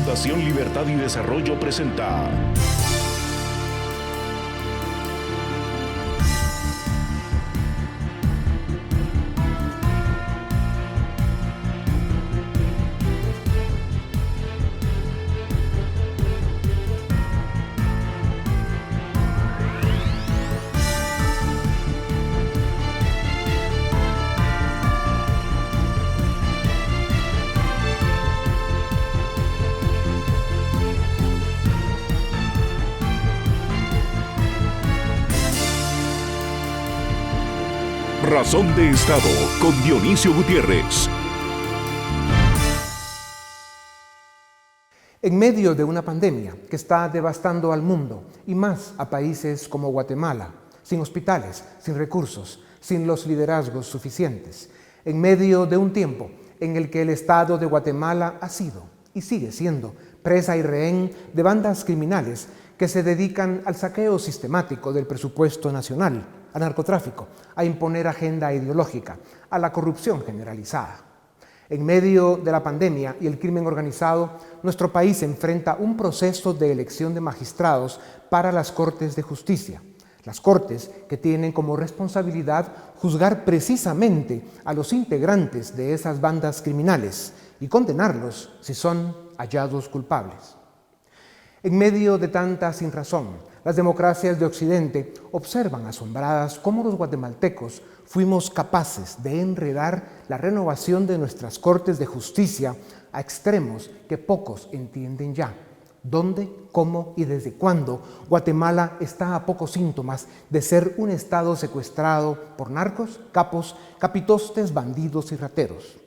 Fundación Libertad y Desarrollo presenta Razón de Estado con Dionisio Gutiérrez. En medio de una pandemia que está devastando al mundo y más a países como Guatemala, sin hospitales, sin recursos, sin los liderazgos suficientes, en medio de un tiempo en el que el Estado de Guatemala ha sido y sigue siendo presa y rehén de bandas criminales que se dedican al saqueo sistemático del presupuesto nacional, al narcotráfico, a imponer agenda ideológica, a la corrupción generalizada. En medio de la pandemia y el crimen organizado, nuestro país enfrenta un proceso de elección de magistrados para las Cortes de Justicia. Las Cortes que tienen como responsabilidad juzgar precisamente a los integrantes de esas bandas criminales y condenarlos si son hallados culpables. En medio de tanta sinrazón, las democracias de Occidente observan asombradas cómo los guatemaltecos fuimos capaces de enredar la renovación de nuestras Cortes de Justicia a extremos que pocos entienden ya. ¿Dónde, cómo y desde cuándo Guatemala está a pocos síntomas de ser un estado secuestrado por narcos, capos, capitostes, bandidos y rateros?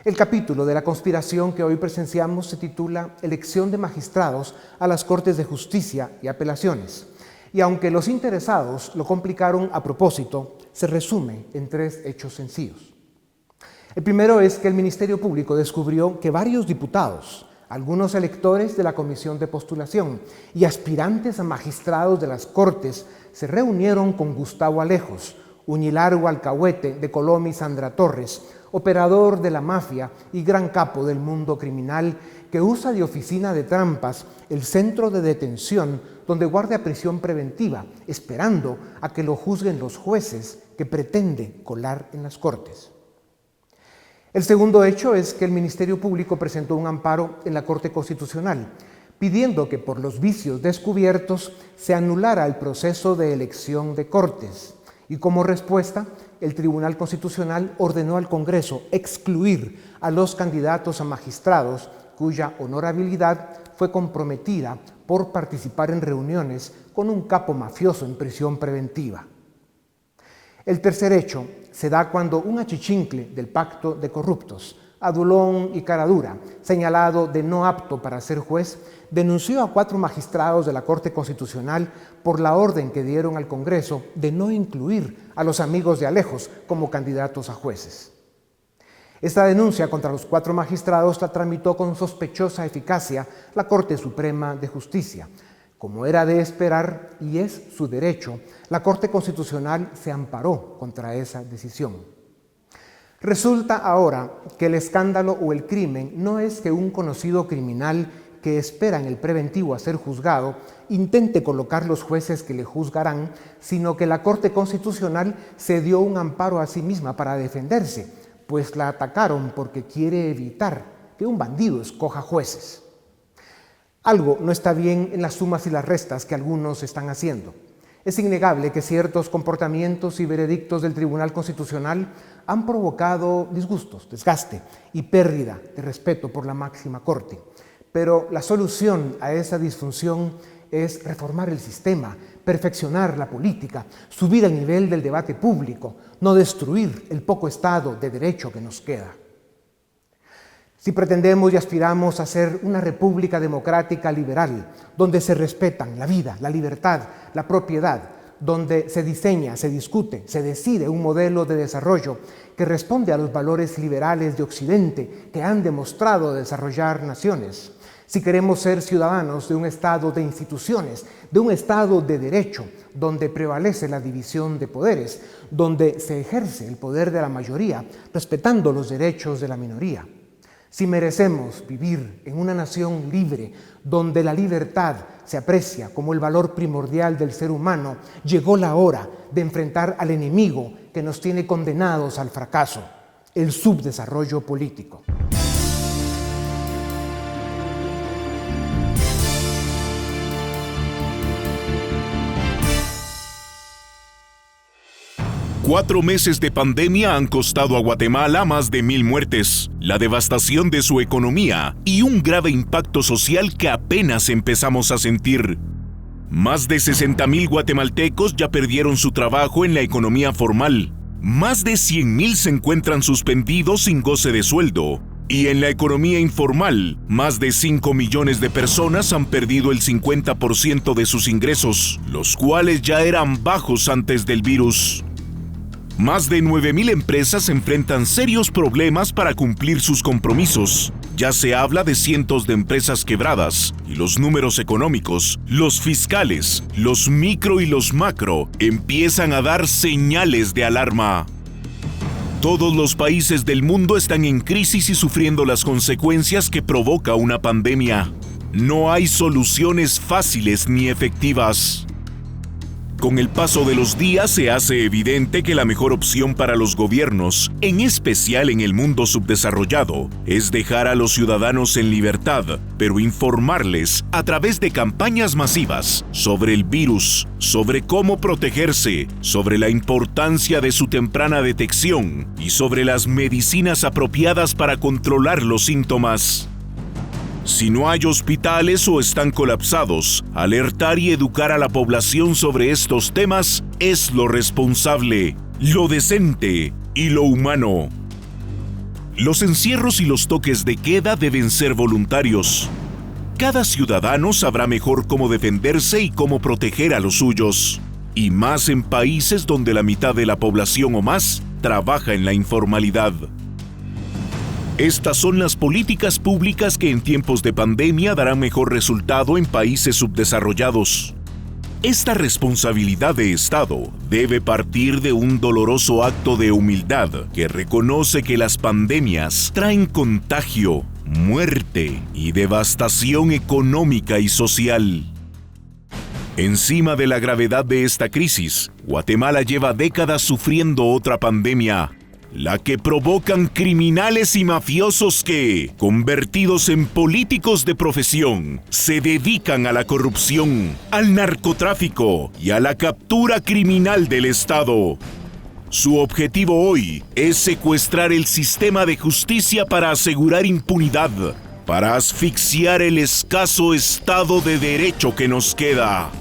El capítulo de la conspiración que hoy presenciamos se titula Elección de magistrados a las Cortes de Justicia y Apelaciones. Y aunque los interesados lo complicaron a propósito, se resume en 3 hechos sencillos. El primero es que el Ministerio Público descubrió que varios diputados, algunos electores de la Comisión de Postulación y aspirantes a magistrados de las Cortes se reunieron con Gustavo Alejos, uñilargo alcahuete de Colom y Sandra Torres, operador de la mafia y gran capo del mundo criminal que usa de oficina de trampas el centro de detención donde guarda prisión preventiva, esperando a que lo juzguen los jueces que pretende colar en las Cortes. El segundo hecho es que el Ministerio Público presentó un amparo en la Corte Constitucional, pidiendo que por los vicios descubiertos se anulara el proceso de elección de Cortes. Y como respuesta, el Tribunal Constitucional ordenó al Congreso excluir a los candidatos a magistrados cuya honorabilidad fue comprometida por participar en reuniones con un capo mafioso en prisión preventiva. El tercer hecho se da cuando un achichincle del pacto de corruptos, adulón y caradura, señalado de no apto para ser juez, denunció a 4 magistrados de la Corte Constitucional por la orden que dieron al Congreso de no incluir a los amigos de Alejos como candidatos a jueces. Esta denuncia contra los 4 magistrados la tramitó con sospechosa eficacia la Corte Suprema de Justicia. Como era de esperar y es su derecho, la Corte Constitucional se amparó contra esa decisión. Resulta ahora que el escándalo o el crimen no es que un conocido criminal que espera en el preventivo a ser juzgado intente colocar los jueces que le juzgarán, sino que la Corte Constitucional se dio un amparo a sí misma para defenderse, pues la atacaron porque quiere evitar que un bandido escoja jueces. Algo no está bien en las sumas y las restas que algunos están haciendo. Es innegable que ciertos comportamientos y veredictos del Tribunal Constitucional han provocado disgustos, desgaste y pérdida de respeto por la máxima corte. Pero la solución a esa disfunción es reformar el sistema, perfeccionar la política, subir al nivel del debate público, no destruir el poco Estado de Derecho que nos queda. Si pretendemos y aspiramos a ser una república democrática liberal, donde se respetan la vida, la libertad, la propiedad, donde se diseña, se discute, se decide un modelo de desarrollo que responde a los valores liberales de Occidente que han demostrado desarrollar naciones, si queremos ser ciudadanos de un Estado de instituciones, de un Estado de derecho, donde prevalece la división de poderes, donde se ejerce el poder de la mayoría, respetando los derechos de la minoría. Si merecemos vivir en una nación libre, donde la libertad se aprecia como el valor primordial del ser humano, llegó la hora de enfrentar al enemigo que nos tiene condenados al fracaso, el subdesarrollo político. Cuatro meses de pandemia han costado a Guatemala más de 1,000 muertes, la devastación de su economía y un grave impacto social que apenas empezamos a sentir. Más de 60,000 guatemaltecos ya perdieron su trabajo en la economía formal. Más de 100,000 se encuentran suspendidos sin goce de sueldo. Y en la economía informal, más de 5 millones de personas han perdido el 50% de sus ingresos, los cuales ya eran bajos antes del virus. Más de 9,000 empresas enfrentan serios problemas para cumplir sus compromisos. Ya se habla de cientos de empresas quebradas y los números económicos, los fiscales, los micro y los macro empiezan a dar señales de alarma. Todos los países del mundo están en crisis y sufriendo las consecuencias que provoca una pandemia. No hay soluciones fáciles ni efectivas. Con el paso de los días se hace evidente que la mejor opción para los gobiernos, en especial en el mundo subdesarrollado, es dejar a los ciudadanos en libertad, pero informarles a través de campañas masivas sobre el virus, sobre cómo protegerse, sobre la importancia de su temprana detección y sobre las medicinas apropiadas para controlar los síntomas. Si no hay hospitales o están colapsados, alertar y educar a la población sobre estos temas es lo responsable, lo decente y lo humano. Los encierros y los toques de queda deben ser voluntarios. Cada ciudadano sabrá mejor cómo defenderse y cómo proteger a los suyos, y más en países donde la mitad de la población o más trabaja en la informalidad. Estas son las políticas públicas que en tiempos de pandemia darán mejor resultado en países subdesarrollados. Esta responsabilidad de Estado debe partir de un doloroso acto de humildad que reconoce que las pandemias traen contagio, muerte y devastación económica y social. Encima de la gravedad de esta crisis, Guatemala lleva décadas sufriendo otra pandemia, la que provocan criminales y mafiosos que, convertidos en políticos de profesión, se dedican a la corrupción, al narcotráfico y a la captura criminal del Estado. Su objetivo hoy es secuestrar el sistema de justicia para asegurar impunidad, para asfixiar el escaso Estado de Derecho que nos queda.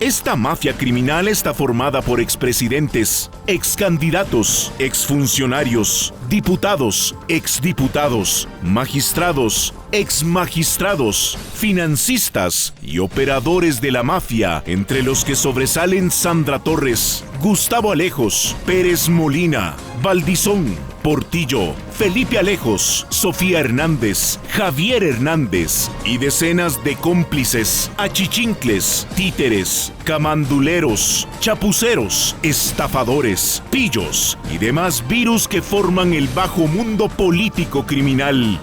Esta mafia criminal está formada por expresidentes, excandidatos, exfuncionarios, diputados, exdiputados, magistrados, exmagistrados, financistas y operadores de la mafia, entre los que sobresalen Sandra Torres, Gustavo Alejos, Pérez Molina, Valdizón, Portillo, Felipe Alejos, Sofía Hernández, Javier Hernández y decenas de cómplices, achichincles, títeres, camanduleros, chapuceros, estafadores, pillos y demás virus que forman el bajo mundo político criminal.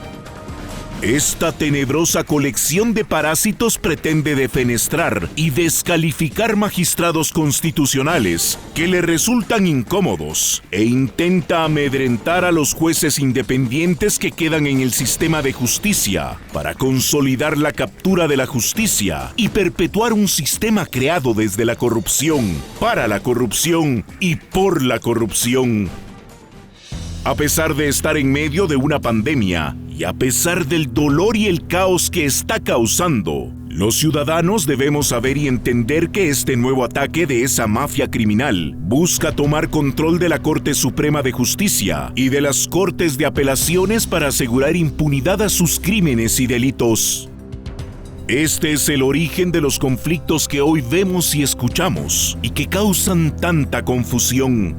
Esta tenebrosa colección de parásitos pretende defenestrar y descalificar magistrados constitucionales que le resultan incómodos e intenta amedrentar a los jueces independientes que quedan en el sistema de justicia para consolidar la captura de la justicia y perpetuar un sistema creado desde la corrupción, para la corrupción y por la corrupción. A pesar de estar en medio de una pandemia y a pesar del dolor y el caos que está causando, los ciudadanos debemos saber y entender que este nuevo ataque de esa mafia criminal busca tomar control de la Corte Suprema de Justicia y de las Cortes de Apelaciones para asegurar impunidad a sus crímenes y delitos. Este es el origen de los conflictos que hoy vemos y escuchamos y que causan tanta confusión.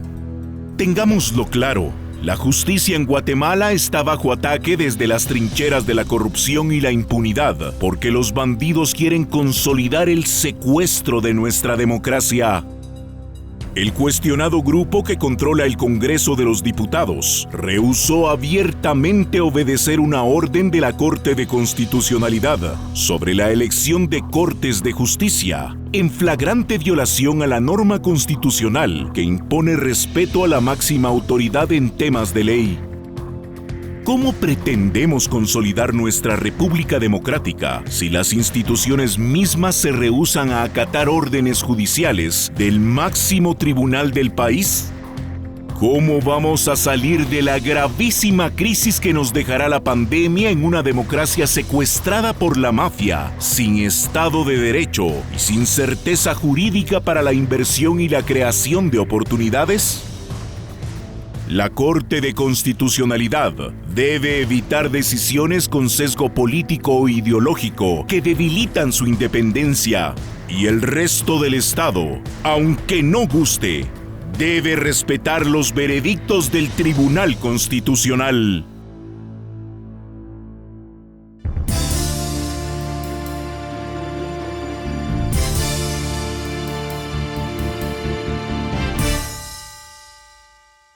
Tengámoslo claro. La justicia en Guatemala está bajo ataque desde las trincheras de la corrupción y la impunidad, porque los bandidos quieren consolidar el secuestro de nuestra democracia. El cuestionado grupo que controla el Congreso de los Diputados rehusó abiertamente obedecer una orden de la Corte de Constitucionalidad sobre la elección de Cortes de Justicia, en flagrante violación a la norma constitucional que impone respeto a la máxima autoridad en temas de ley. ¿Cómo pretendemos consolidar nuestra República Democrática si las instituciones mismas se rehúsan a acatar órdenes judiciales del máximo tribunal del país? ¿Cómo vamos a salir de la gravísima crisis que nos dejará la pandemia en una democracia secuestrada por la mafia, sin Estado de Derecho y sin certeza jurídica para la inversión y la creación de oportunidades? La Corte de Constitucionalidad debe evitar decisiones con sesgo político o ideológico que debilitan su independencia, y el resto del Estado, aunque no guste, debe respetar los veredictos del Tribunal Constitucional.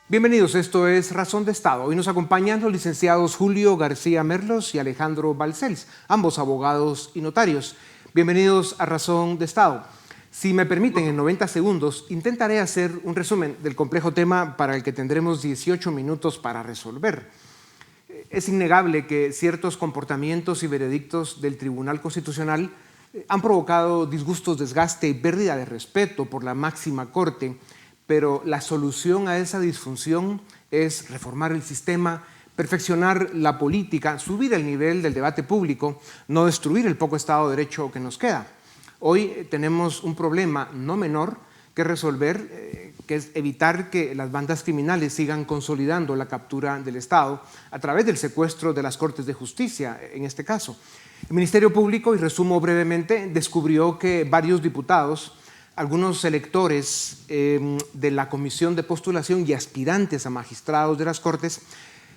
Bienvenidos, esto es Razón de Estado. Hoy nos acompañan los licenciados Julio García Merlos y Alejandro Balcells, ambos abogados y notarios. Bienvenidos a Razón de Estado. Si me permiten, en 90 segundos intentaré hacer un resumen del complejo tema para el que tendremos 18 minutos para resolver. Es innegable que ciertos comportamientos y veredictos del Tribunal Constitucional han provocado disgustos, desgaste y pérdida de respeto por la máxima corte, pero la solución a esa disfunción es reformar el sistema, perfeccionar la política, subir el nivel del debate público, no destruir el poco Estado de Derecho que nos queda. Hoy tenemos un problema no menor que resolver, que es evitar que las bandas criminales sigan consolidando la captura del Estado a través del secuestro de las Cortes de Justicia, en este caso. El Ministerio Público, y resumo brevemente, descubrió que varios diputados, algunos electores de la Comisión de Postulación y aspirantes a magistrados de las Cortes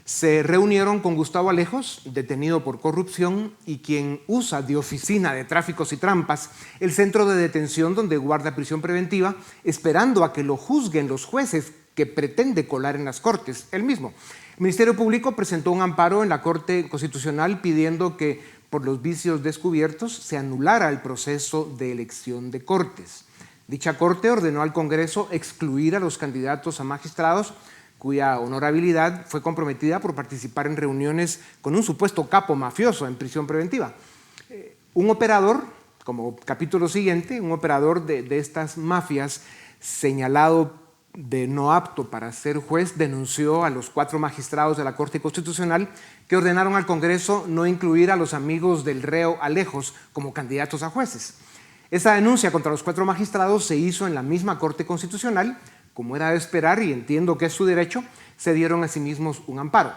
se reunieron con Gustavo Alejos, detenido por corrupción y quien usa de oficina de tráficos y trampas el centro de detención donde guarda prisión preventiva, esperando a que lo juzguen los jueces que pretende colar en las Cortes, él mismo. El Ministerio Público presentó un amparo en la Corte Constitucional pidiendo que, por los vicios descubiertos, se anulara el proceso de elección de Cortes. Dicha Corte ordenó al Congreso excluir a los candidatos a magistrados cuya honorabilidad fue comprometida por participar en reuniones con un supuesto capo mafioso en prisión preventiva. Un operador, como capítulo siguiente, un operador de estas mafias señalado de no apto para ser juez, denunció a los 4 magistrados de la Corte Constitucional que ordenaron al Congreso no incluir a los amigos del reo Alejos como candidatos a jueces. Esa denuncia contra los 4 magistrados se hizo en la misma Corte Constitucional. Como era de esperar, y entiendo que es su derecho, se dieron a sí mismos un amparo.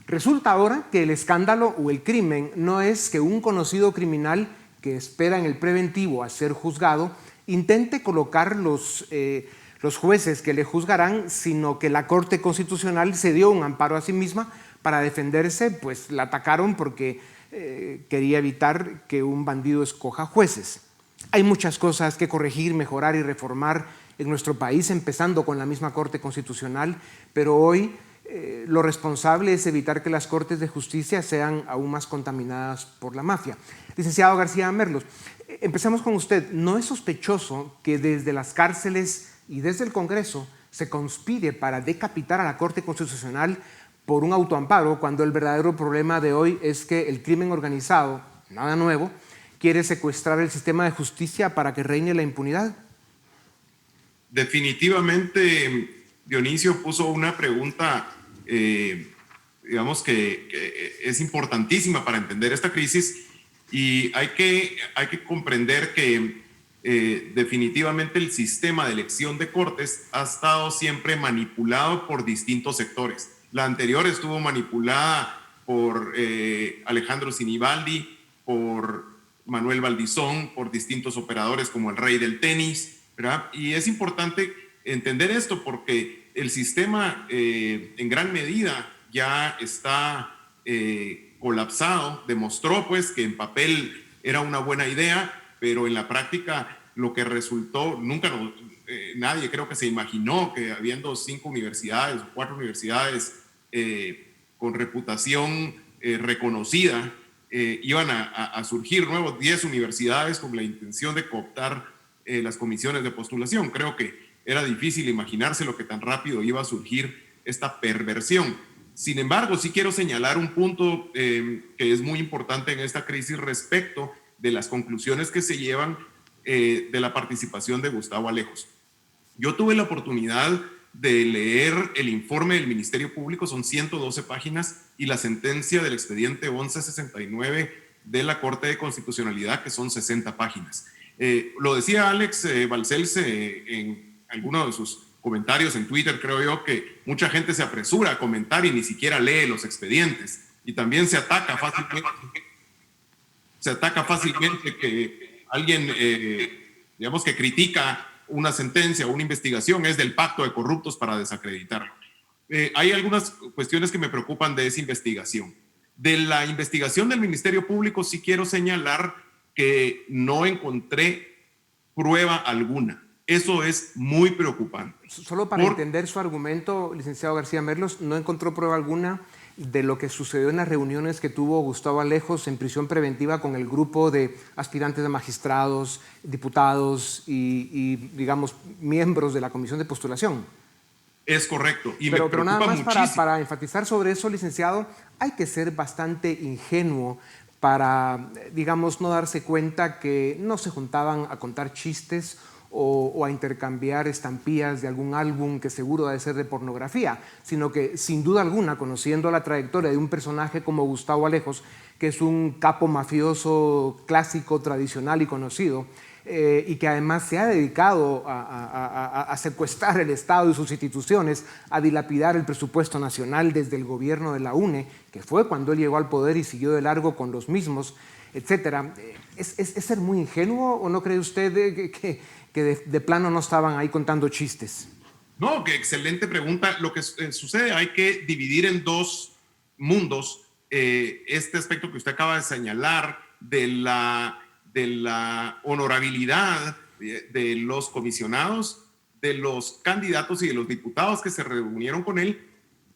Resulta ahora que el escándalo o el crimen no es que un conocido criminal que espera en el preventivo a ser juzgado intente colocar los jueces que le juzgarán, sino que la Corte Constitucional se dio un amparo a sí misma para defenderse, pues la atacaron porque quería evitar que un bandido escoja jueces. Hay muchas cosas que corregir, mejorar y reformar en nuestro país, empezando con la misma Corte Constitucional, pero hoy lo responsable es evitar que las Cortes de Justicia sean aún más contaminadas por la mafia. Licenciado García Merlos, empecemos con usted. ¿No es sospechoso que desde las cárceles y desde el Congreso se conspire para decapitar a la Corte Constitucional por un autoamparo, cuando el verdadero problema de hoy es que el crimen organizado, nada nuevo, quiere secuestrar el sistema de justicia para que reine la impunidad? Definitivamente, Dionisio puso una pregunta, digamos que es importantísima para entender esta crisis, y hay que comprender que definitivamente el sistema de elección de cortes ha estado siempre manipulado por distintos sectores. La anterior estuvo manipulada por Alejandro Sinibaldi, por Manuel Valdizón, por distintos operadores como el rey del tenis, ¿verdad? Y es importante entender esto porque el sistema en gran medida ya está colapsado. Demostró pues que en papel era una buena idea, pero en la práctica lo que resultó, nunca nadie creo que se imaginó que habiendo 5 universidades o 4 universidades con reputación reconocida, iban a surgir nuevos 10 universidades con la intención de cooptar las comisiones de postulación. Creo que era difícil imaginarse lo que tan rápido iba a surgir esta perversión. Sin embargo, sí quiero señalar un punto que es muy importante en esta crisis respecto de las conclusiones que se llevan de la participación de Gustavo Alejos. Yo tuve la oportunidad de leer el informe del Ministerio Público, son 112 páginas, y la sentencia del expediente 1169 de la Corte de Constitucionalidad, que son 60 páginas. Lo decía Alex Balcells en alguno de sus comentarios en Twitter, creo yo, que mucha gente se apresura a comentar y ni siquiera lee los expedientes, y también se ataca fácilmente que alguien, digamos, que critica una sentencia o una investigación es del pacto de corruptos para desacreditarlo. Hay algunas cuestiones que me preocupan de esa investigación. De la investigación del Ministerio Público sí quiero señalar que no encontré prueba alguna. Eso es muy preocupante. Solo para entender su argumento, licenciado García Merlos, ¿no encontró prueba alguna de lo que sucedió en las reuniones que tuvo Gustavo Alejos en prisión preventiva con el grupo de aspirantes a magistrados, diputados y digamos, miembros de la comisión de postulación? Es correcto. Y pero nada más para enfatizar sobre eso, licenciado, hay que ser bastante ingenuo para, digamos, no darse cuenta que no se juntaban a contar chistes o a intercambiar estampillas de algún álbum que seguro ha de ser de pornografía, sino que sin duda alguna, conociendo la trayectoria de un personaje como Gustavo Alejos, que es un capo mafioso clásico, tradicional y conocido, y que además se ha dedicado a secuestrar el Estado y sus instituciones, a dilapidar el presupuesto nacional desde el gobierno de la UNE, que fue cuando él llegó al poder y siguió de largo con los mismos, etcétera. ¿Es ser muy ingenuo o no cree usted que de plano no estaban ahí contando chistes? No, qué excelente pregunta. Lo que sucede, hay que dividir en dos mundos este aspecto que usted acaba de señalar de la honorabilidad de los comisionados, de los candidatos y de los diputados que se reunieron con él,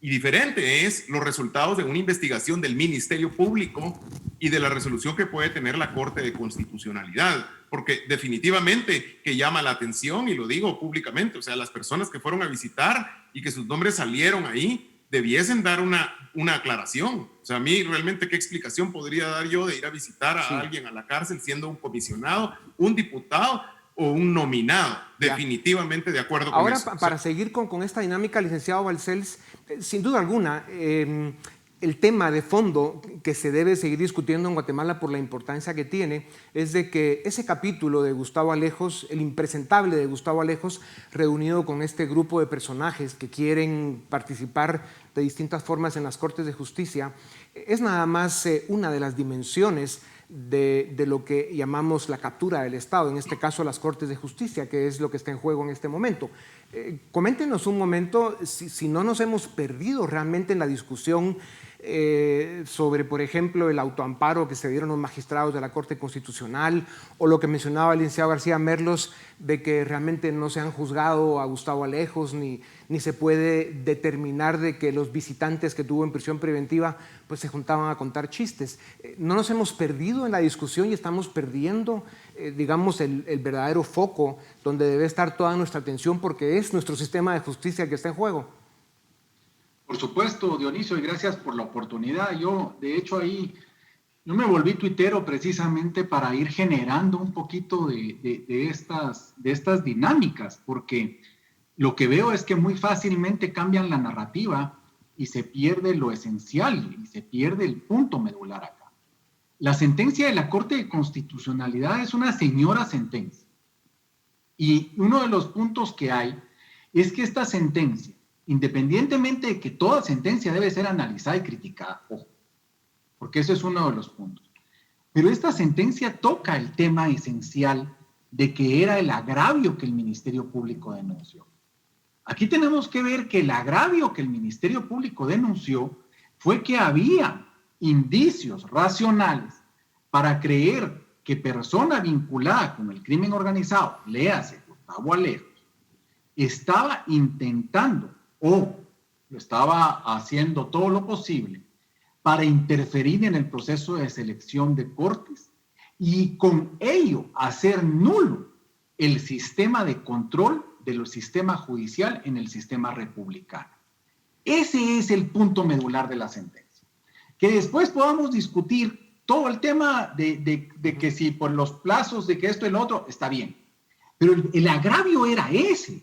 y diferente es los resultados de una investigación del Ministerio Público y de la resolución que puede tener la Corte de Constitucionalidad, porque definitivamente que llama la atención, y lo digo públicamente, o sea, las personas que fueron a visitar y que sus nombres salieron ahí, debiesen dar una aclaración. O sea, a mí realmente qué explicación podría dar yo de ir a visitar a alguien a la cárcel siendo un comisionado, un diputado o un nominado. Ya. Definitivamente de acuerdo con eso. Ahora, para seguir con esta dinámica, licenciado Balcells, sin duda alguna, el tema de fondo que se debe seguir discutiendo en Guatemala por la importancia que tiene es de que ese capítulo de Gustavo Alejos, el impresentable de Gustavo Alejos, reunido con este grupo de personajes que quieren participar de distintas formas en las Cortes de Justicia, es nada más una de las dimensiones de lo que llamamos la captura del Estado, en este caso las Cortes de Justicia, que es lo que está en juego en este momento. Coméntenos un momento si no nos hemos perdido realmente en la discusión sobre, por ejemplo, el autoamparo que se dieron los magistrados de la Corte Constitucional, o lo que mencionaba el licenciado García Merlos, de que realmente no se han juzgado a Gustavo Alejos, ni se puede determinar de que los visitantes que tuvo en prisión preventiva pues se juntaban a contar chistes. No nos hemos perdido en la discusión y estamos perdiendo, digamos, el verdadero foco donde debe estar toda nuestra atención, porque es nuestro sistema de justicia el que está en juego. Por supuesto, Dionisio, y gracias por la oportunidad. Yo, de hecho, ahí yo me volví tuitero precisamente para ir generando un poquito de estas dinámicas, porque lo que veo es que muy fácilmente cambian la narrativa y se pierde lo esencial y se pierde el punto medular acá. La sentencia de la Corte de Constitucionalidad es una señora sentencia. Y uno de los puntos que hay es que esta sentencia, independientemente de que toda sentencia debe ser analizada y criticada, ojo, porque ese es uno de los puntos, pero esta sentencia toca el tema esencial de que era el agravio que el Ministerio Público denunció. Aquí tenemos que ver que el agravio que el Ministerio Público denunció fue que había indicios racionales para creer que persona vinculada con el crimen organizado, léase Gustavo Alejos, estaba intentando o estaba haciendo todo lo posible para interferir en el proceso de selección de cortes y con ello hacer nulo el sistema de control del sistema judicial en el sistema republicano. Ese es el punto medular de la sentencia. Que después podamos discutir todo el tema de que si por los plazos, de que esto y lo otro, está bien. Pero el agravio era ese.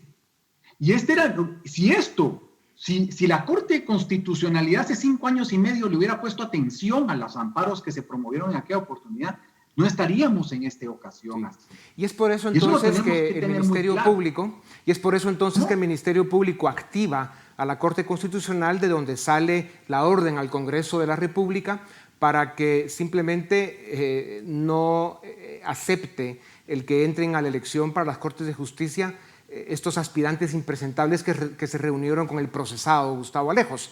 Y este era, si la Corte de Constitucionalidad hace 5 años y medio le hubiera puesto atención a los amparos que se promovieron en aquella oportunidad, no estaríamos en esta ocasión. Sí. Y es por eso entonces que el Ministerio Público, que el Ministerio Público activa a la Corte Constitucional, de donde sale la orden al Congreso de la República para que simplemente no acepte el que entren a la elección para las Cortes de Justicia estos aspirantes impresentables que se reunieron con el procesado Gustavo Alejos.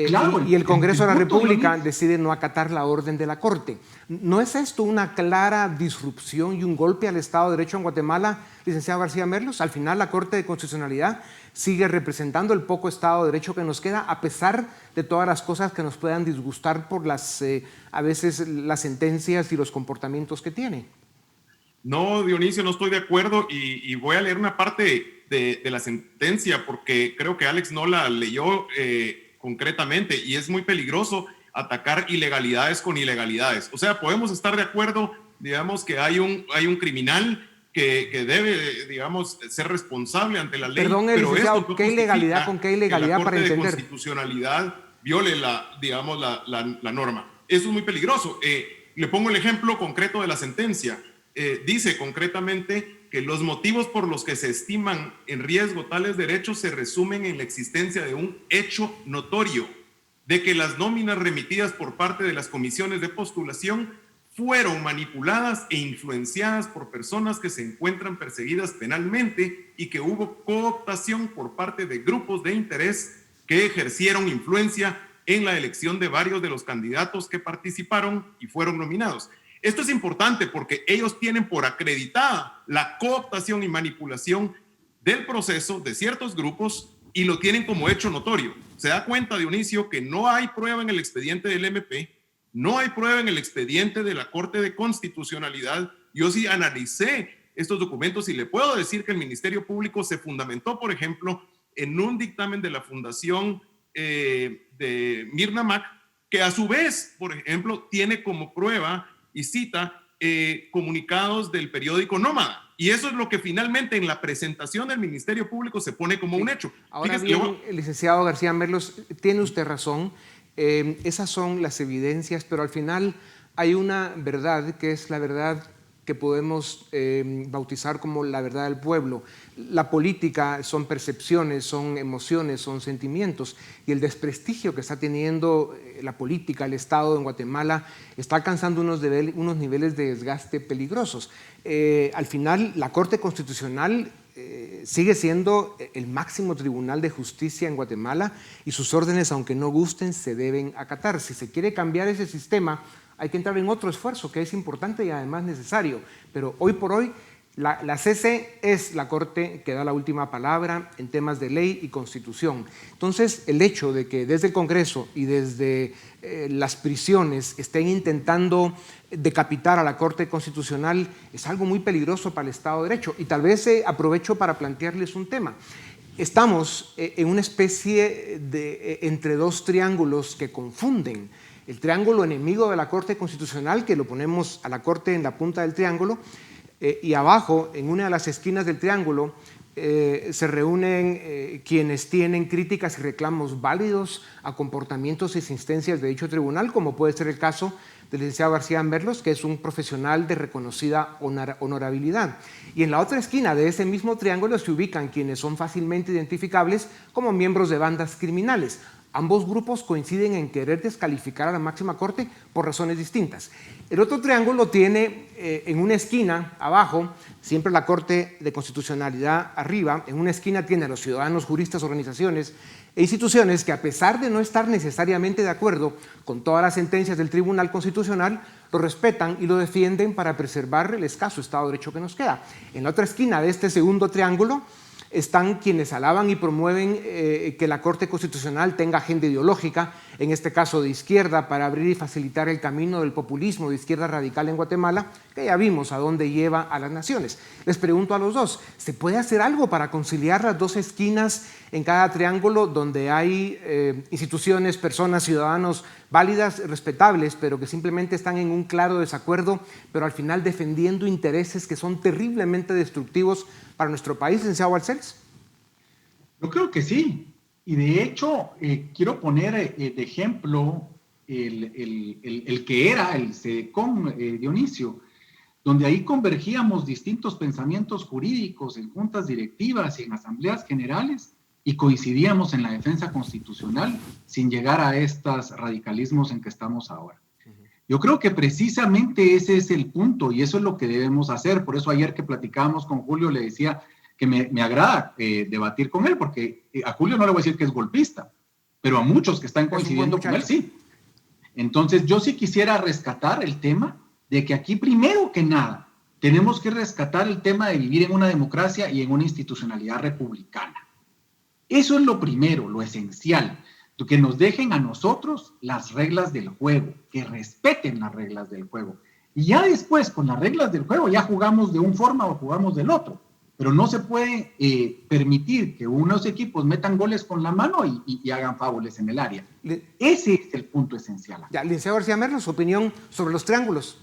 Claro, y el Congreso de la República decide no acatar la orden de la Corte. ¿No es esto una clara disrupción y un golpe al Estado de Derecho en Guatemala, licenciado García Merlos? Al final la Corte de Constitucionalidad sigue representando el poco Estado de Derecho que nos queda, a pesar de todas las cosas que nos puedan disgustar por a veces las sentencias y los comportamientos que tiene. No, Dionisio, no estoy de acuerdo y voy a leer una parte de la sentencia porque creo que Alex no la leyó concretamente y es muy peligroso atacar ilegalidades con ilegalidades. O sea, podemos estar de acuerdo, digamos, que hay un criminal que debe, digamos, ser responsable ante la ley. Perdón, licenciado, ¿qué ilegalidad con qué ilegalidad para entender? Que la Corte de Constitucionalidad viole la norma. Eso es muy peligroso. Le pongo el ejemplo concreto de la sentencia. Dice concretamente que los motivos por los que se estiman en riesgo tales derechos se resumen en la existencia de un hecho notorio de que las nóminas remitidas por parte de las comisiones de postulación fueron manipuladas e influenciadas por personas que se encuentran perseguidas penalmente y que hubo cooptación por parte de grupos de interés que ejercieron influencia en la elección de varios de los candidatos que participaron y fueron nominados. Esto es importante porque ellos tienen por acreditada la cooptación y manipulación del proceso de ciertos grupos y lo tienen como hecho notorio. Se da cuenta, Dionisio, que no hay prueba en el expediente del MP, no hay prueba en el expediente de la Corte de Constitucionalidad. Yo sí analicé estos documentos y le puedo decir que el Ministerio Público se fundamentó, por ejemplo, en un dictamen de la Fundación de Mirna Mac, que a su vez, por ejemplo, tiene como prueba y cita comunicados del periódico Nómada. Y eso es lo que finalmente en la presentación del Ministerio Público se pone como un hecho. Ahora bien, licenciado García Merlos, tiene usted razón. Esas son las evidencias, pero al final hay una verdad que es la verdad que podemos bautizar como la verdad del pueblo. La política son percepciones, son emociones, son sentimientos, y el desprestigio que está teniendo la política, el Estado en Guatemala, está alcanzando unos niveles de desgaste peligrosos. Al final, la Corte Constitucional sigue siendo el máximo tribunal de justicia en Guatemala y sus órdenes, aunque no gusten, se deben acatar. Si se quiere cambiar ese sistema, hay que entrar en otro esfuerzo que es importante y además necesario, pero hoy por hoy la CC es la Corte que da la última palabra en temas de ley y constitución. Entonces, el hecho de que desde el Congreso y desde las prisiones estén intentando decapitar a la Corte Constitucional es algo muy peligroso para el Estado de Derecho. Y tal vez aprovecho para plantearles un tema. Estamos en una especie de entre dos triángulos que confunden. El triángulo enemigo de la Corte Constitucional, que lo ponemos a la Corte en la punta del triángulo, y abajo, en una de las esquinas del triángulo, se reúnen quienes tienen críticas y reclamos válidos a comportamientos y existencias de dicho tribunal, como puede ser el caso del licenciado García Merlos, que es un profesional de reconocida honorabilidad. Y en la otra esquina de ese mismo triángulo se ubican quienes son fácilmente identificables como miembros de bandas criminales. Ambos grupos coinciden en querer descalificar a la máxima corte por razones distintas. El otro triángulo tiene en una esquina abajo, siempre la Corte de Constitucionalidad arriba, en una esquina tiene a los ciudadanos, juristas, organizaciones e instituciones que, a pesar de no estar necesariamente de acuerdo con todas las sentencias del Tribunal Constitucional, lo respetan y lo defienden para preservar el escaso Estado de Derecho que nos queda. En la otra esquina de este segundo triángulo están quienes alaban y promueven que la Corte Constitucional tenga agenda ideológica, en este caso de izquierda, para abrir y facilitar el camino del populismo de izquierda radical en Guatemala, que ya vimos a dónde lleva a las naciones. Les pregunto a los dos, ¿se puede hacer algo para conciliar las dos esquinas en cada triángulo donde hay instituciones, personas, ciudadanos válidas, respetables, pero que simplemente están en un claro desacuerdo, pero al final defendiendo intereses que son terriblemente destructivos para nuestro país, licenciado Balcells? Yo creo que sí. Y de hecho, quiero poner de ejemplo el que era el SEDECON, Dionisio, donde ahí convergíamos distintos pensamientos jurídicos en juntas directivas y en asambleas generales y coincidíamos en la defensa constitucional sin llegar a estos radicalismos en que estamos ahora. Yo creo que precisamente ese es el punto y eso es lo que debemos hacer. Por eso ayer que platicábamos con Julio le decía que me agrada debatir con él, porque a Julio no le voy a decir que es golpista, pero a muchos que están coincidiendo con él, sí. Entonces yo sí quisiera rescatar el tema de que aquí primero que nada tenemos que rescatar el tema de vivir en una democracia y en una institucionalidad republicana. Eso es lo primero, lo esencial. Que nos dejen a nosotros las reglas del juego, que respeten las reglas del juego. Y ya después, con las reglas del juego, ya jugamos de una forma o jugamos del otro. Pero no se puede permitir que unos equipos metan goles con la mano y hagan faules en el área. Ese es el punto esencial. Ya, licenciado García Merlo, su opinión sobre los triángulos.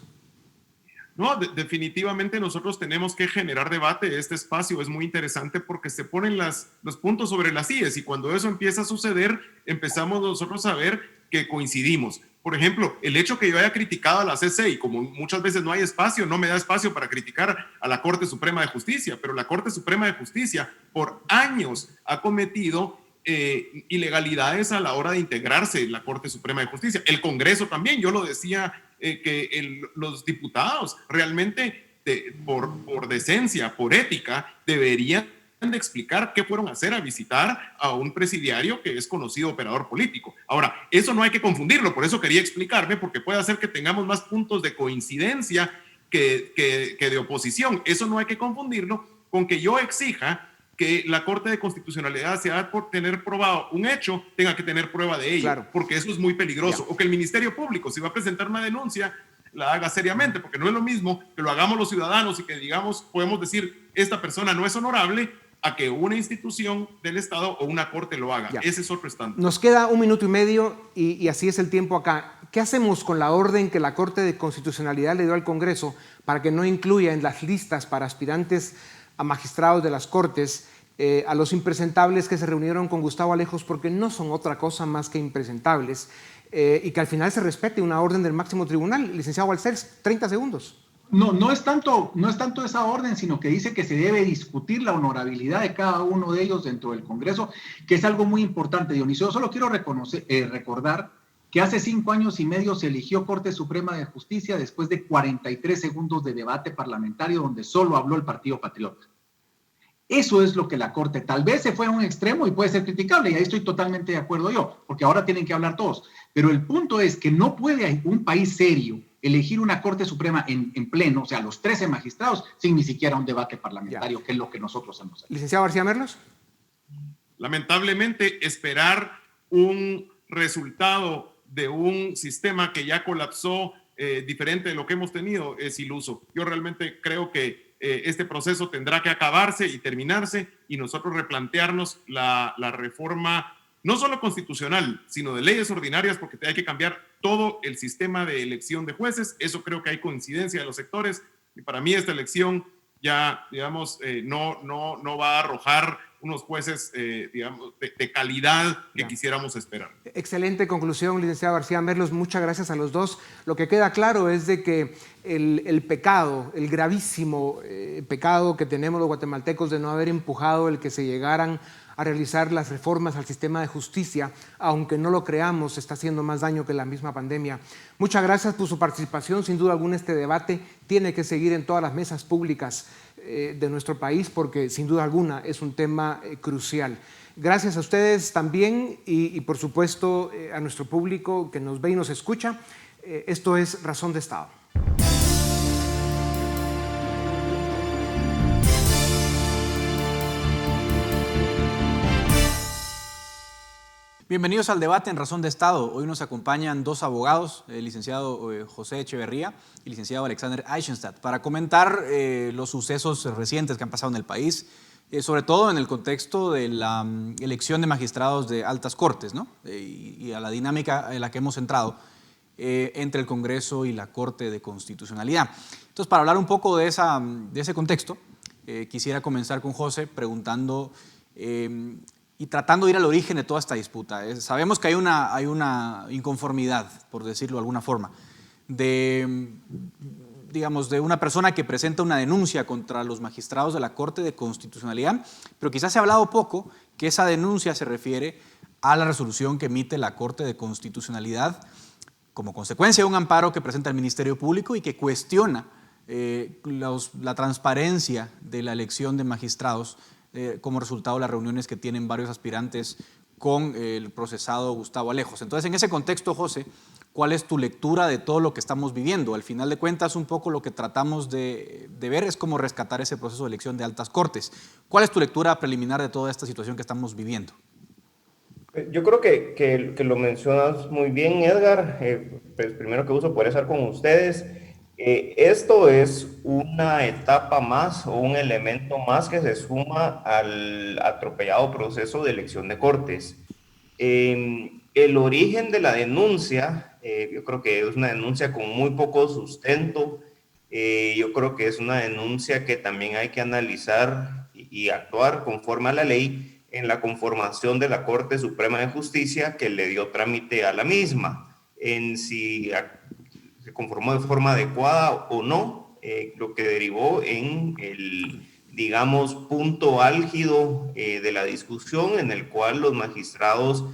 No, definitivamente nosotros tenemos que generar debate. Este espacio es muy interesante porque se ponen los puntos sobre las IES y cuando eso empieza a suceder, empezamos nosotros a ver que coincidimos. Por ejemplo, el hecho que yo haya criticado a la CC y como muchas veces no hay espacio, no me da espacio para criticar a la Corte Suprema de Justicia, pero la Corte Suprema de Justicia por años ha cometido ilegalidades a la hora de integrarse en la Corte Suprema de Justicia. El Congreso también, yo lo decía, que los diputados realmente por decencia, por ética, deberían de explicar qué fueron a hacer a visitar a un presidiario que es conocido operador político. Ahora, eso no hay que confundirlo, por eso quería explicarme, porque puede hacer que tengamos más puntos de coincidencia que de oposición. Eso no hay que confundirlo con que yo exija que la Corte de Constitucionalidad, sea por tener probado un hecho, tenga que tener prueba de ello, claro, porque eso es muy peligroso. Ya. O que el Ministerio Público, si va a presentar una denuncia, la haga seriamente, porque no es lo mismo que lo hagamos los ciudadanos y que digamos, podemos decir, esta persona no es honorable, a que una institución del Estado o una corte lo haga. Ya. Ese es otro estándar. Nos queda 1 minuto y medio y así es el tiempo acá. ¿Qué hacemos con la orden que la Corte de Constitucionalidad le dio al Congreso para que no incluya en las listas para aspirantes a magistrados de las Cortes a los impresentables que se reunieron con Gustavo Alejos porque no son otra cosa más que impresentables y que al final se respete una orden del máximo tribunal? Licenciado Balcells, 30 segundos. No es tanto esa orden, sino que dice que se debe discutir la honorabilidad de cada uno de ellos dentro del Congreso, que es algo muy importante, Dionisio. Yo solo quiero recordar que hace 5 años y medio se eligió Corte Suprema de Justicia después de 43 segundos de debate parlamentario donde solo habló el Partido Patriota. Eso es lo que la Corte tal vez se fue a un extremo y puede ser criticable, y ahí estoy totalmente de acuerdo yo, porque ahora tienen que hablar todos. Pero el punto es que no puede un país serio elegir una Corte Suprema en pleno, o sea, los 13 magistrados, sin ni siquiera un debate parlamentario, que es lo que nosotros hemos hecho. Licenciado García Merlos. Lamentablemente, esperar un resultado de un sistema que ya colapsó diferente de lo que hemos tenido es iluso. Yo realmente creo que este proceso tendrá que acabarse y terminarse y nosotros replantearnos la reforma no solo constitucional, sino de leyes ordinarias, porque hay que cambiar todo el sistema de elección de jueces. Eso creo que hay coincidencia de los sectores y para mí esta elección ya, digamos, no va a arrojar unos jueces, digamos, de calidad que quisiéramos esperar. Excelente conclusión, licenciado García Merlos. Muchas gracias a los dos. Lo que queda claro es de que el pecado, el gravísimo pecado que tenemos los guatemaltecos de no haber empujado el que se llegaran a realizar las reformas al sistema de justicia, aunque no lo creamos, está haciendo más daño que la misma pandemia. Muchas gracias por su participación. Sin duda alguna este debate tiene que seguir en todas las mesas públicas de nuestro país porque sin duda alguna es un tema crucial. Gracias a ustedes también y por supuesto a nuestro público que nos ve y nos escucha. Esto es Razón de Estado. Bienvenidos al debate en Razón de Estado. Hoy nos acompañan dos abogados, el licenciado José Echeverría y el licenciado Alexander Eichenstadt, para comentar los sucesos recientes que han pasado en el país, sobre todo en el contexto de la elección de magistrados de altas cortes, ¿no? Y a la dinámica en la que hemos entrado entre el Congreso y la Corte de Constitucionalidad. Entonces, para hablar un poco de ese contexto, quisiera comenzar con José preguntando y tratando de ir al origen de toda esta disputa. Sabemos que hay una inconformidad, por decirlo de alguna forma, de una persona que presenta una denuncia contra los magistrados de la Corte de Constitucionalidad, pero quizás se ha hablado poco que esa denuncia se refiere a la resolución que emite la Corte de Constitucionalidad como consecuencia de un amparo que presenta el Ministerio Público y que cuestiona la transparencia de la elección de magistrados como resultado de las reuniones que tienen varios aspirantes con el procesado Gustavo Alejos. Entonces, en ese contexto, José, ¿cuál es tu lectura de todo lo que estamos viviendo? Al final de cuentas, un poco lo que tratamos de ver es cómo rescatar ese proceso de elección de altas cortes. ¿Cuál es tu lectura preliminar de toda esta situación que estamos viviendo? Yo creo que lo mencionas muy bien, Edgar. Pues primero que gusto poder estar con ustedes. Esto es una etapa más o un elemento más que se suma al atropellado proceso de elección de cortes. El origen de la denuncia, yo creo que es una denuncia con muy poco sustento. Yo creo que es una denuncia que también hay que analizar y actuar conforme a la ley en la conformación de la Corte Suprema de Justicia que le dio trámite a la misma, en si se conformó de forma adecuada o no, lo que derivó en el, digamos, punto álgido de la discusión en el cual los magistrados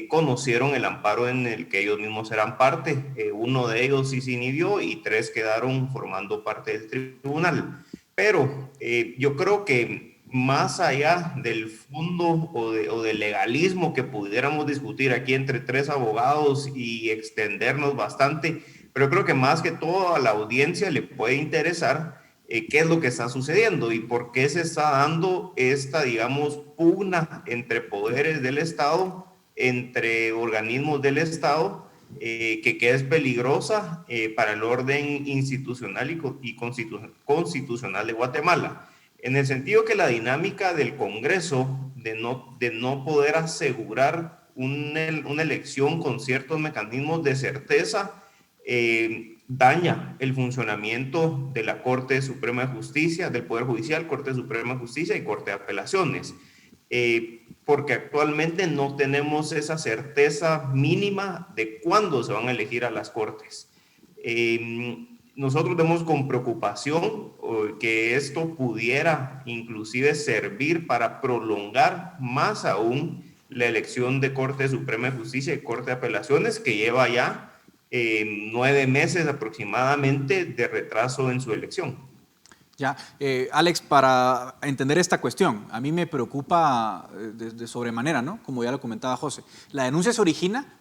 conocieron el amparo en el que ellos mismos eran parte. Uno de ellos sí se inhibió y 3 quedaron formando parte del tribunal. Pero yo creo que más allá del fondo o del legalismo que pudiéramos discutir aquí entre 3 abogados y extendernos bastante, pero creo que más que todo a la audiencia le puede interesar qué es lo que está sucediendo y por qué se está dando esta, digamos, pugna entre poderes del Estado, entre organismos del Estado, que es peligrosa para el orden institucional y constitucional de Guatemala. En el sentido que la dinámica del Congreso de no poder asegurar una elección con ciertos mecanismos de certeza daña el funcionamiento de la Corte Suprema de Justicia, del Poder Judicial, Corte Suprema de Justicia y Corte de Apelaciones, porque actualmente no tenemos esa certeza mínima de cuándo se van a elegir a las Cortes. Nosotros vemos con preocupación que esto pudiera inclusive servir para prolongar más aún la elección de Corte Suprema de Justicia y Corte de Apelaciones, que lleva ya 9 meses aproximadamente de retraso en su elección. Ya, Alex, para entender esta cuestión, a mí me preocupa de sobremanera, ¿no? Como ya lo comentaba José. La denuncia se origina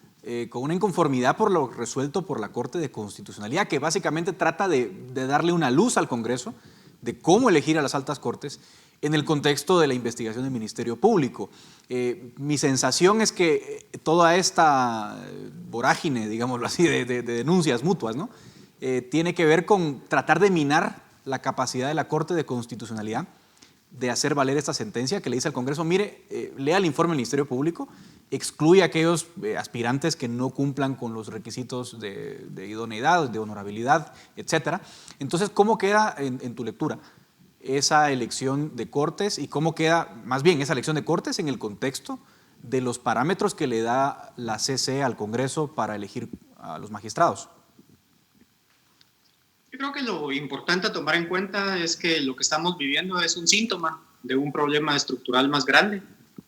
con una inconformidad por lo resuelto por la Corte de Constitucionalidad, que básicamente trata de darle una luz al Congreso de cómo elegir a las altas cortes en el contexto de la investigación del Ministerio Público. Mi sensación es que toda esta vorágine, digámoslo así, de denuncias mutuas, ¿no? Tiene que ver con tratar de minar la capacidad de la Corte de Constitucionalidad de hacer valer esta sentencia que le dice al Congreso, mire, lea el informe del Ministerio Público, excluye a aquellos aspirantes que no cumplan con los requisitos de idoneidad, de honorabilidad, etc. Entonces, ¿cómo queda en tu lectura esa elección de cortes y cómo queda, más bien, esa elección de cortes en el contexto de los parámetros que le da la CC al Congreso para elegir a los magistrados? Yo creo que lo importante a tomar en cuenta es que lo que estamos viviendo es un síntoma de un problema estructural más grande,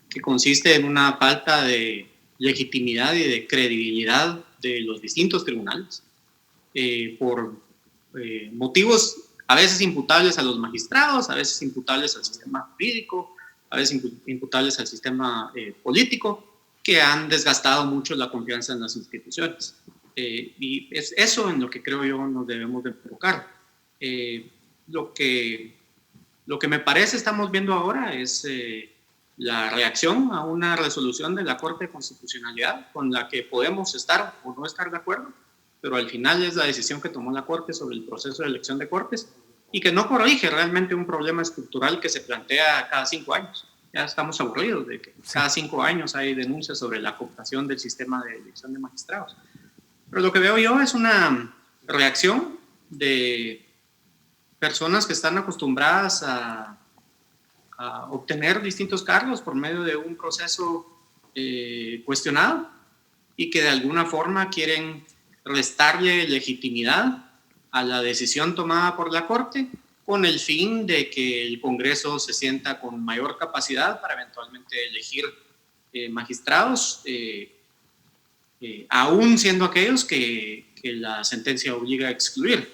que consiste en una falta de legitimidad y de credibilidad de los distintos tribunales, por motivos a veces imputables a los magistrados, a veces imputables al sistema jurídico, a veces imputables al sistema político, que han desgastado mucho la confianza en las instituciones. Y es eso en lo que creo yo nos debemos de enfocar. Lo que me parece estamos viendo ahora es la reacción a una resolución de la Corte de Constitucionalidad con la que podemos estar o no estar de acuerdo, pero al final es la decisión que tomó la Corte sobre el proceso de elección de cortes y que no corrige realmente un problema estructural que se plantea cada 5 años. Ya estamos aburridos de que cada 5 años hay denuncias sobre la cooptación del sistema de elección de magistrados. Pero lo que veo yo es una reacción de personas que están acostumbradas a obtener distintos cargos por medio de un proceso cuestionado y que de alguna forma quieren restarle legitimidad a la decisión tomada por la Corte con el fin de que el Congreso se sienta con mayor capacidad para eventualmente elegir magistrados, aún siendo aquellos que la sentencia obliga a excluir.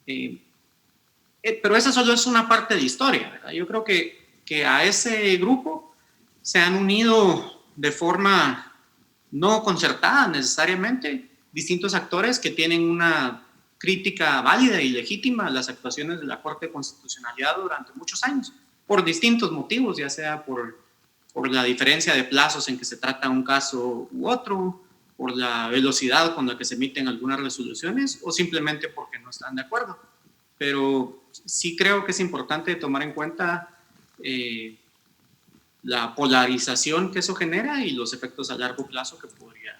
Pero esa solo es una parte de historia, ¿verdad? Yo creo que a ese grupo se han unido de forma no concertada necesariamente distintos actores que tienen una crítica válida y legítima a las actuaciones de la Corte de Constitucionalidad durante muchos años, por distintos motivos, ya sea por la diferencia de plazos en que se trata un caso u otro, por la velocidad con la que se emiten algunas resoluciones o simplemente porque no están de acuerdo. Pero sí creo que es importante tomar en cuenta la polarización que eso genera y los efectos a largo plazo que podría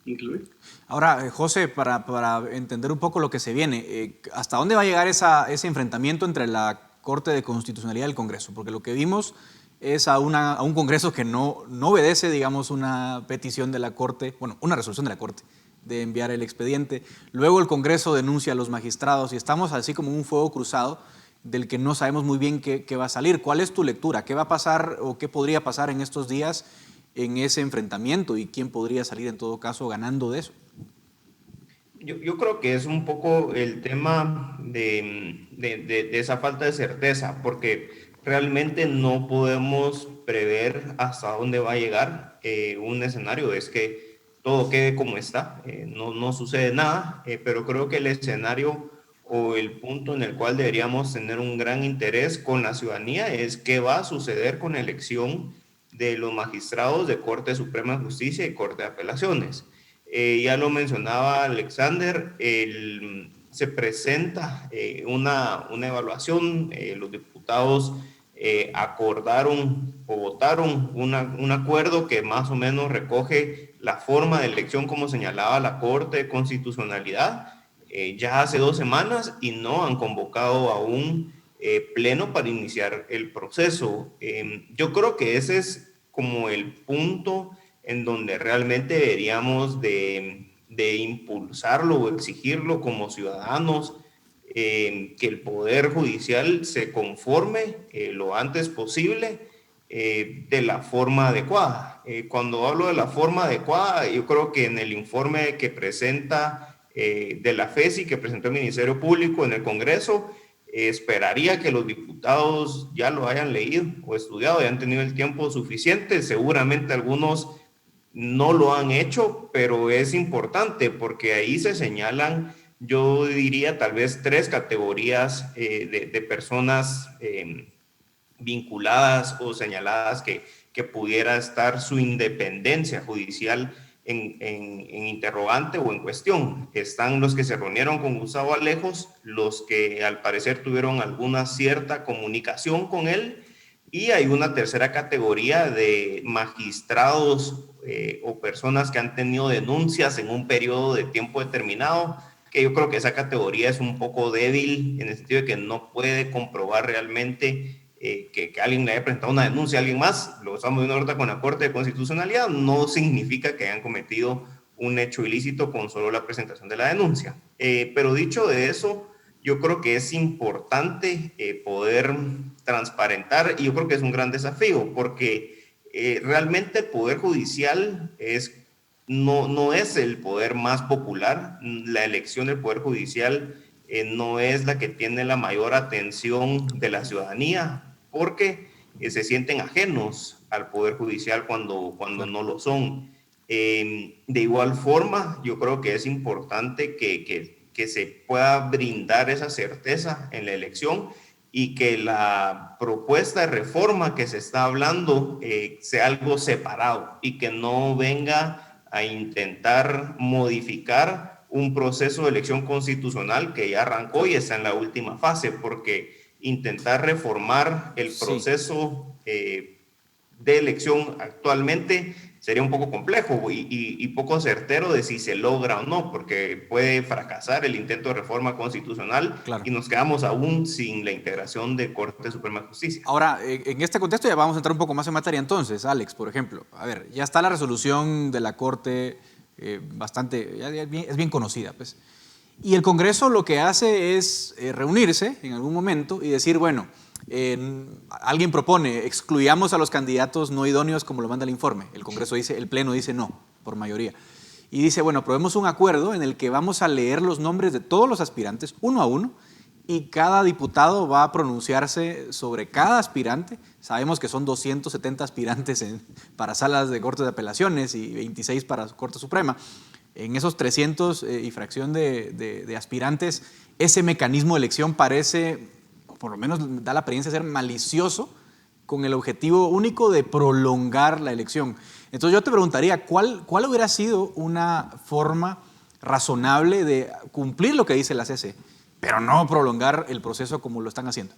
incluir. Ahora, José, para entender un poco lo que se viene, ¿hasta dónde va a llegar ese enfrentamiento entre la Corte de Constitucionalidad y el Congreso? Porque lo que vimos es a un Congreso que no obedece, digamos, una petición de la Corte, bueno, una resolución de la Corte de enviar el expediente. Luego el Congreso denuncia a los magistrados y estamos así como un fuego cruzado del que no sabemos muy bien qué va a salir. ¿Cuál es tu lectura? ¿Qué va a pasar o qué podría pasar en estos días en ese enfrentamiento y quién podría salir en todo caso ganando de eso? Yo creo que es un poco el tema de esa falta de certeza, porque realmente no podemos prever hasta dónde va a llegar un escenario. Es que todo quede como está, no sucede nada, pero creo que el escenario o el punto en el cual deberíamos tener un gran interés con la ciudadanía es qué va a suceder con la elección de los magistrados de Corte Suprema de Justicia y Corte de Apelaciones. Ya lo mencionaba Alexander, se presenta una evaluación, los diputados acordaron o votaron un acuerdo que más o menos recoge la forma de elección como señalaba la Corte de Constitucionalidad ya hace 2 semanas y no han convocado a un pleno para iniciar el proceso. Yo creo que ese es como el punto en donde realmente deberíamos de impulsarlo o exigirlo como ciudadanos, que el Poder Judicial se conforme lo antes posible de la forma adecuada. Cuando hablo de la forma adecuada, yo creo que en el informe que presenta de la FESI, que presentó el Ministerio Público en el Congreso, esperaría que los diputados ya lo hayan leído o estudiado, ya han tenido el tiempo suficiente. Seguramente algunos no lo han hecho, pero es importante porque ahí se señalan, yo diría, tal vez 3 categorías de personas vinculadas o señaladas que pudiera estar su independencia judicial en interrogante o en cuestión. Están los que se reunieron con Gustavo Alejos, los que al parecer tuvieron alguna cierta comunicación con él, y hay una tercera categoría de magistrados o personas que han tenido denuncias en un periodo de tiempo determinado, que yo creo que esa categoría es un poco débil en el sentido de que no puede comprobar realmente que alguien le haya presentado una denuncia a alguien más. Lo estamos viendo ahorita con la Corte de Constitucionalidad, no significa que hayan cometido un hecho ilícito con solo la presentación de la denuncia. Pero dicho de eso, yo creo que es importante poder transparentar, y yo creo que es un gran desafío, porque realmente el Poder Judicial no es el poder más popular. La elección del Poder Judicial no es la que tiene la mayor atención de la ciudadanía, porque se sienten ajenos al Poder Judicial cuando no lo son. De igual forma, yo creo que es importante que se pueda brindar esa certeza en la elección y que la propuesta de reforma que se está hablando sea algo separado y que no venga a intentar modificar un proceso de elección constitucional que ya arrancó y está en la última fase, porque intentar reformar el proceso de elección actualmente sería un poco complejo y poco certero de si se logra o no, porque puede fracasar el intento de reforma constitucional y nos quedamos aún sin la integración de Corte Suprema de Justicia. Ahora, en este contexto ya vamos a entrar un poco más en materia entonces, Alex, por ejemplo. A ver, ya está la resolución de la Corte, es bien conocida, pues. Y el Congreso lo que hace es reunirse en algún momento y decir, bueno, alguien propone, excluyamos a los candidatos no idóneos como lo manda el informe. El Congreso dice, el Pleno dice no, por mayoría. Y dice, bueno, aprobemos un acuerdo en el que vamos a leer los nombres de todos los aspirantes, uno a uno, y cada diputado va a pronunciarse sobre cada aspirante. Sabemos que son 270 aspirantes para salas de cortes de apelaciones y 26 para Corte Suprema. En esos 300 y fracción de aspirantes, ese mecanismo de elección parece, por lo menos da la apariencia de ser malicioso, con el objetivo único de prolongar la elección. Entonces yo te preguntaría, ¿cuál hubiera sido una forma razonable de cumplir lo que dice la CC, pero no prolongar el proceso como lo están haciendo?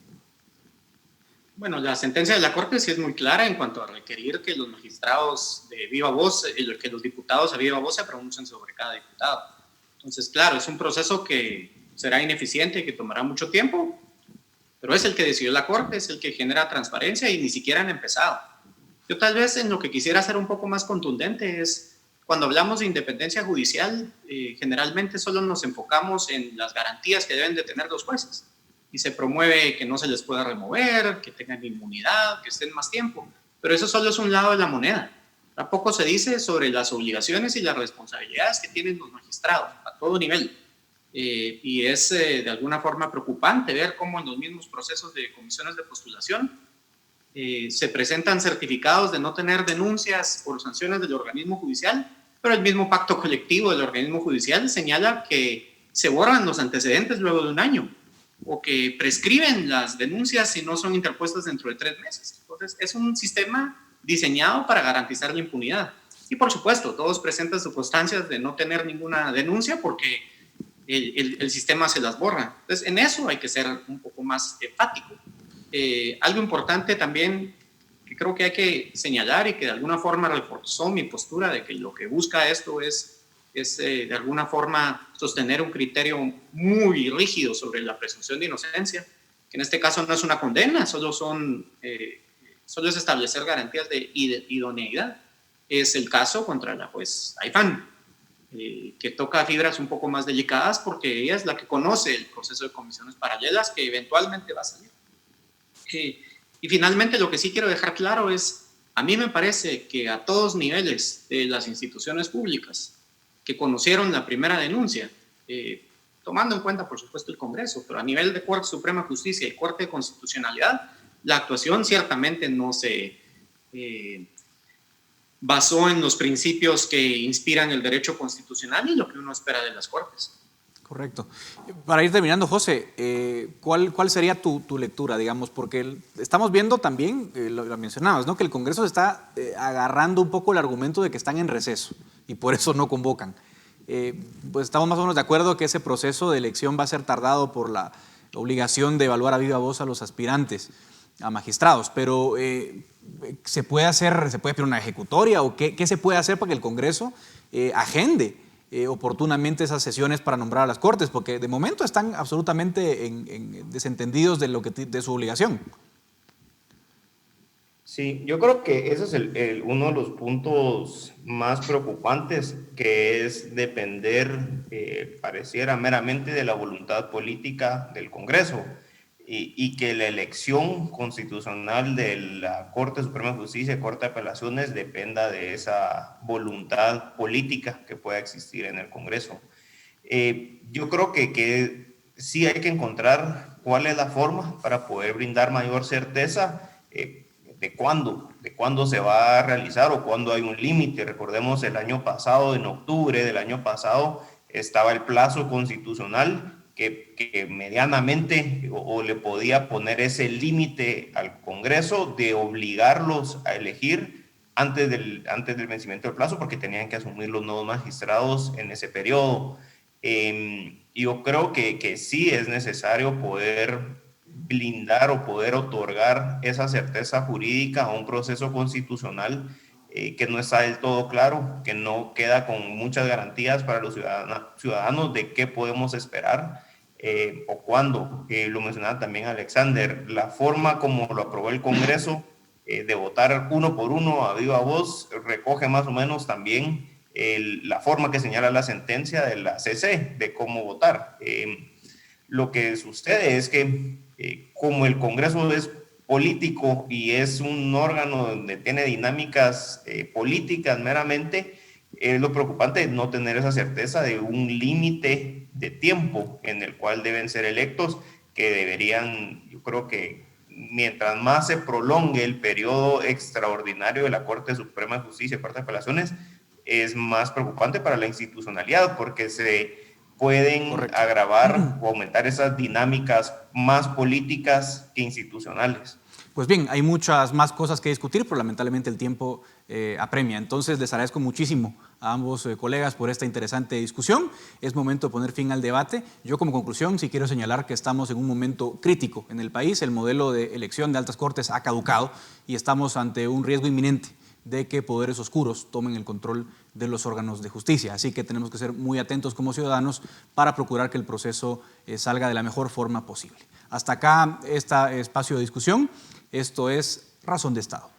Bueno, la sentencia de la Corte sí es muy clara en cuanto a requerir que los magistrados de viva voz, que los diputados a viva voz se pronuncien sobre cada diputado. Entonces, claro, es un proceso que será ineficiente, que tomará mucho tiempo, pero es el que decidió la Corte, es el que genera transparencia y ni siquiera han empezado. Yo tal vez en lo que quisiera ser un poco más contundente es, cuando hablamos de independencia judicial, generalmente solo nos enfocamos en las garantías que deben de tener los jueces y se promueve que no se les pueda remover, que tengan inmunidad, que estén más tiempo, pero eso solo es un lado de la moneda. Tampoco se dice sobre las obligaciones y las responsabilidades que tienen los magistrados a todo nivel. Y es de alguna forma preocupante ver cómo en los mismos procesos de comisiones de postulación se presentan certificados de no tener denuncias por sanciones del organismo judicial, pero el mismo pacto colectivo del organismo judicial señala que se borran los antecedentes luego de un año o que prescriben las denuncias si no son interpuestas dentro de 3 meses. Entonces, es un sistema diseñado para garantizar la impunidad. Y por supuesto, todos presentan circunstancias de no tener ninguna denuncia porque el sistema se las borra. Entonces, en eso hay que ser un poco más enfático. Algo importante también que creo que hay que señalar y que de alguna forma reforzó mi postura de que lo que busca esto es de alguna forma sostener un criterio muy rígido sobre la presunción de inocencia, que en este caso no es una condena, solo es establecer garantías de idoneidad. Es el caso contra la juez Aifán, que toca fibras un poco más delicadas porque ella es la que conoce el proceso de comisiones paralelas que eventualmente va a salir. Y finalmente lo que sí quiero dejar claro es, a mí me parece que a todos niveles de las instituciones públicas que conocieron la primera denuncia, tomando en cuenta por supuesto el Congreso, pero a nivel de Corte Suprema de Justicia y Corte de Constitucionalidad, la actuación ciertamente no se basó en los principios que inspiran el derecho constitucional y lo que uno espera de las Cortes. Correcto. Para ir terminando, José, ¿cuál sería tu lectura, digamos? Porque estamos viendo también, lo mencionabas, ¿no? Que el Congreso se está agarrando un poco el argumento de que están en receso y por eso no convocan. Pues estamos más o menos de acuerdo que ese proceso de elección va a ser tardado por la obligación de evaluar a viva voz a los aspirantes a magistrados, pero ¿se puede pedir una ejecutoria o qué se puede hacer para que el Congreso agende oportunamente esas sesiones para nombrar a las Cortes? Porque de momento están absolutamente desentendidos de su obligación. Sí, yo creo que ese es uno de los puntos más preocupantes, que es depender, pareciera meramente, de la voluntad política del Congreso y que la elección constitucional de la Corte Suprema de Justicia y Corte de Apelaciones dependa de esa voluntad política que pueda existir en el Congreso. Yo creo que sí hay que encontrar cuál es la forma para poder brindar mayor certeza de cuándo se va a realizar o cuándo hay un límite. Recordemos el año pasado, en octubre del año pasado, estaba el plazo constitucional que medianamente o le podía poner ese límite al Congreso de obligarlos a elegir antes del vencimiento del plazo, porque tenían que asumir los nuevos magistrados en ese periodo. Yo creo que sí es necesario poder blindar o poder otorgar esa certeza jurídica a un proceso constitucional que no está del todo claro, que no queda con muchas garantías para los ciudadanos de qué podemos esperar o cuándo. Lo mencionaba también Alexander, la forma como lo aprobó el Congreso de votar uno por uno a viva voz recoge más o menos también la forma que señala la sentencia de la CC de cómo votar. Lo que sucede es que como el Congreso es político y es un órgano donde tiene dinámicas políticas meramente, es lo preocupante no tener esa certeza de un límite de tiempo en el cual deben ser electos, que deberían, yo creo que mientras más se prolongue el periodo extraordinario de la Corte Suprema de Justicia y Corte de Apelaciones, es más preocupante para la institucionalidad, porque se pueden agravar o aumentar esas dinámicas más políticas que institucionales. Pues bien, hay muchas más cosas que discutir, pero lamentablemente el tiempo apremia. Entonces, les agradezco muchísimo a ambos colegas por esta interesante discusión. Es momento de poner fin al debate. Yo, como conclusión, sí quiero señalar que estamos en un momento crítico en el país. El modelo de elección de altas cortes ha caducado y estamos ante un riesgo inminente de que poderes oscuros tomen el control de los órganos de justicia. Así que tenemos que ser muy atentos como ciudadanos para procurar que el proceso salga de la mejor forma posible. Hasta acá este espacio de discusión. Esto es Razón de Estado.